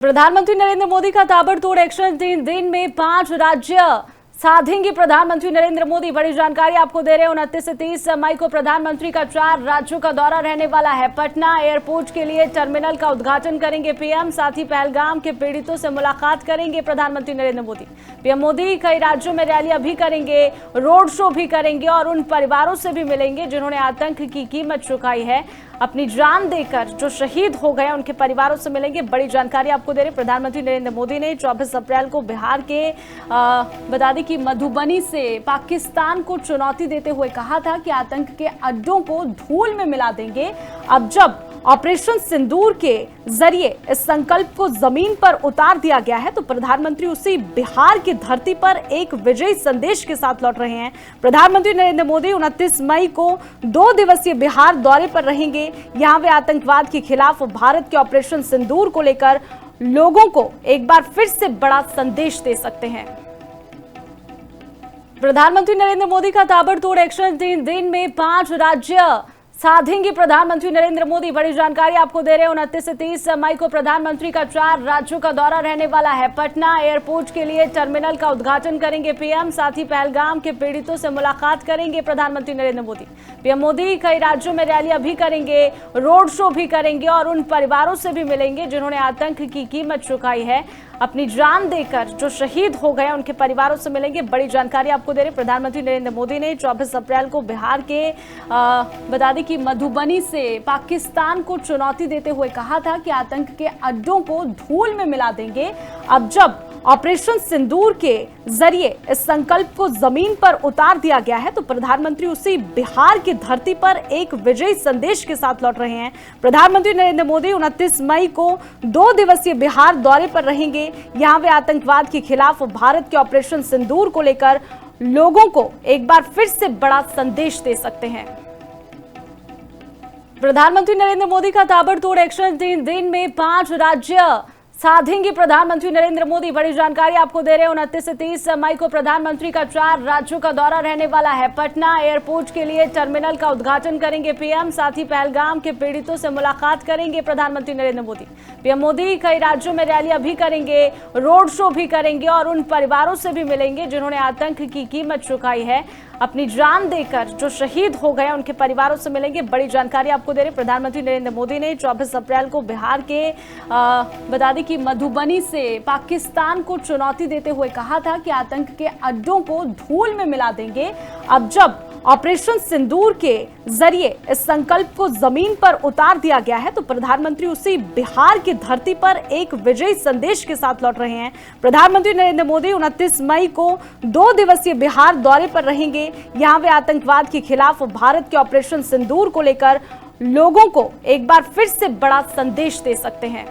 प्रधानमंत्री नरेंद्र मोदी का ताबड़तोड़ एक्शन, 3 दिन में 5 राज्य साधेंगे प्रधानमंत्री नरेंद्र मोदी। बड़ी जानकारी आपको दे रहे हैं। 29 से 30 मई को प्रधानमंत्री का 4 राज्यों का दौरा रहने वाला है। पटना एयरपोर्ट के लिए टर्मिनल का उद्घाटन करेंगे पीएम। साथ ही पहलगाम के पीड़ितों से मुलाकात करेंगे प्रधानमंत्री नरेंद्र मोदी। पीएम मोदी कई राज्यों में रैलियां भी करेंगे, रोड शो भी करेंगे और उन परिवारों से भी मिलेंगे जिन्होंने आतंक की कीमत चुकाई है, अपनी जान देकर जो शहीद हो गए, उनके परिवारों से मिलेंगे। बड़ी जानकारी आपको दे रहे प्रधानमंत्री नरेंद्र मोदी ने 24 अप्रैल को बिहार के बता दें कि मधुबनी से पाकिस्तान को चुनौती देते हुए कहा था कि आतंक के अड्डों को धूल में मिला देंगे। अब जब ऑपरेशन सिंदूर के जरिए इस संकल्प को जमीन पर उतार दिया गया है तो प्रधानमंत्री उसी बिहार की धरती पर एक विजयी संदेश के साथ लौट रहे हैं। प्रधानमंत्री नरेंद्र मोदी 29 मई को 2 दिवसीय बिहार दौरे पर रहेंगे। यहां वे आतंकवाद के खिलाफ भारत के ऑपरेशन सिंदूर को लेकर लोगों को एक बार फिर से बड़ा संदेश दे सकते हैं। प्रधानमंत्री नरेंद्र मोदी का ताबड़तोड़ एक्शन, 3 दिन में 5 राज्य साधेंगे प्रधानमंत्री नरेंद्र मोदी। बड़ी जानकारी आपको दे रहे हैं। 29 से 30 मई को प्रधानमंत्री का 4 राज्यों का दौरा रहने वाला है। पटना एयरपोर्ट के लिए टर्मिनल का उद्घाटन करेंगे पीएम। साथ ही पहलगाम के पीड़ितों से मुलाकात करेंगे प्रधानमंत्री नरेंद्र मोदी। पीएम मोदी कई राज्यों में रैलियां भी करेंगे, रोड शो भी करेंगे और उन परिवारों से भी मिलेंगे जिन्होंने आतंक की कीमत चुकाई है, अपनी जान देकर जो शहीद हो गए, उनके परिवारों से मिलेंगे। बड़ी जानकारी आपको दे रहे प्रधानमंत्री नरेंद्र मोदी ने 24 अप्रैल को बिहार के बता दें कि मधुबनी से पाकिस्तान को चुनौती देते हुए कहा था कि आतंक के अड्डों को धूल में मिला देंगे। अब जब ऑपरेशन सिंदूर के जरिए इस संकल्प को जमीन पर उतार दिया गया है तो प्रधानमंत्री उसी बिहार की धरती पर एक विजयी संदेश के साथ लौट रहे हैं। प्रधानमंत्री नरेंद्र मोदी 29 मई को 2 दिवसीय बिहार दौरे पर रहेंगे। यहां वे आतंकवाद के खिलाफ भारत के ऑपरेशन सिंदूर को लेकर लोगों को एक बार फिर से बड़ा संदेश दे सकते हैं। प्रधानमंत्री नरेंद्र मोदी का ताबड़तोड़ एक्शन, 3 दिन में 5 राज्य साधेंगे प्रधानमंत्री नरेंद्र मोदी। बड़ी जानकारी आपको दे रहे हैं। 29 से 30 मई को प्रधानमंत्री का 4 राज्यों का दौरा रहने वाला है। पटना एयरपोर्ट के लिए टर्मिनल का उद्घाटन करेंगे पीएम। साथ ही पहलगाम के पीड़ितों से मुलाकात करेंगे प्रधानमंत्री नरेंद्र मोदी। पीएम मोदी कई राज्यों में रैलियां भी करेंगे, रोड शो भी करेंगे और उन परिवारों से भी मिलेंगे जिन्होंने आतंक की कीमत चुकाई है, अपनी जान देकर जो शहीद हो गए, उनके परिवारों से मिलेंगे। बड़ी जानकारी आपको दे रहे प्रधानमंत्री नरेंद्र मोदी ने 24 अप्रैल को बिहार के बता दें कि मधुबनी से पाकिस्तान को चुनौती देते हुए कहा था कि आतंक के अड्डों को धूल में मिला देंगे। अब जब ऑपरेशन सिंदूर के जरिए इस संकल्प को जमीन पर उतार दिया गया है तो प्रधानमंत्री उसी बिहार की धरती पर एक विजयी संदेश के साथ लौट रहे हैं। प्रधानमंत्री नरेंद्र मोदी 29 मई को 2 दिवसीय बिहार दौरे पर रहेंगे। यहां वे आतंकवाद के खिलाफ भारत के ऑपरेशन सिंदूर को लेकर लोगों को एक बार फिर से बड़ा संदेश दे सकते हैं।